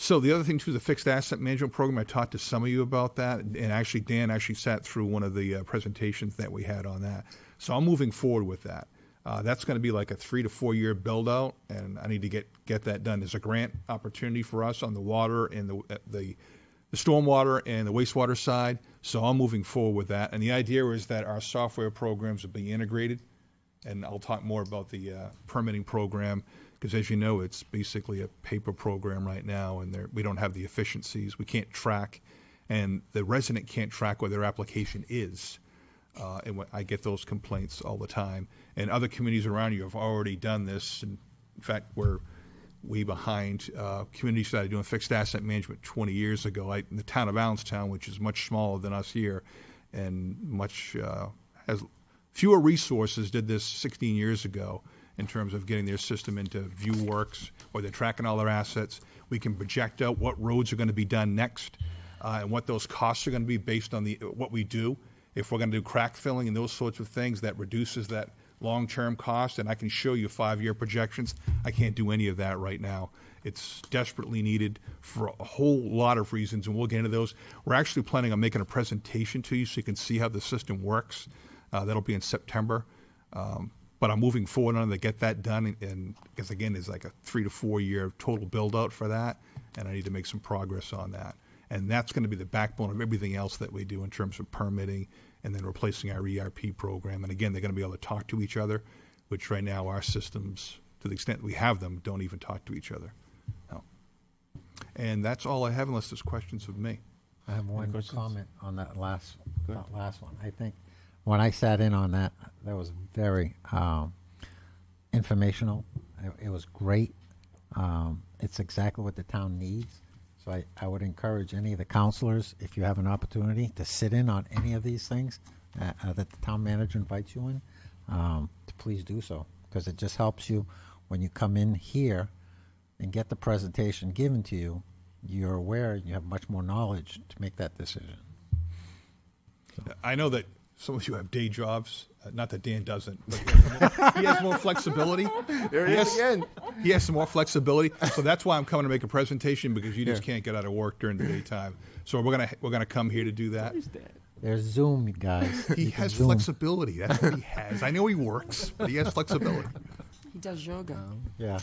So the other thing, too, is the fixed asset management program. I talked to some of you about that, and actually Dan actually sat through one of the presentations that we had on that. So I'm moving forward with that. That's going to be like a 3 to 4 year build out, and I need to get that done. There's a grant opportunity for us on the water and the stormwater and the wastewater side. So I'm moving forward with that. And the idea is that our software programs will be integrated, and I'll talk more about the permitting program, because as you know, it's basically a paper program right now, and we don't have the efficiencies. We can't track, and the resident can't track where their application is. And I get those complaints all the time. And other communities around you have already done this. And in fact, we're way behind communities that are doing fixed asset management 20 years ago. In the town of Allenstown, which is much smaller than us here, and much has fewer resources, did this 16 years ago in terms of getting their system into ViewWorks, where they're tracking all their assets. We can project out what roads are going to be done next, and what those costs are going to be based on what we do. If we're going to do crack filling and those sorts of things, that reduces that long-term cost, and I can show you 5-year projections. I can't do any of that right now. It's desperately needed for a whole lot of reasons, and we'll get into those. We're actually planning on making a presentation to you so you can see how the system works. That'll be in September. But I'm moving forward on to get that done, and because, again, there's like a 3 to 4 year total build-out for that, and I need to make some progress on that. And that's going to be the backbone of everything else that we do in terms of permitting and then replacing our ERP program. And again, they're going to be able to talk to each other, which right now our systems, to the extent we have them, don't even talk to each other. No. And that's all I have, unless there's questions of me. I have one comment on that last one. I think when I sat in on that was very informational. It was great. It's exactly what the town needs. So I would encourage any of the counselors, if you have an opportunity, to sit in on any of these things that the town manager invites you in, to please do so, because it just helps you when you come in here and get the presentation given to you. You're aware, you have much more knowledge to make that decision. So. I know that some of you have day jobs. Not that Dan doesn't, but he has more flexibility. There he is again. He has some more flexibility, so that's why I'm coming to make a presentation, because you just can't get out of work during the daytime. So we're gonna come here to do that. There's Zoom, you guys. He has flexibility. That's what he has. I know he works, but he has flexibility. He does yoga. Yeah.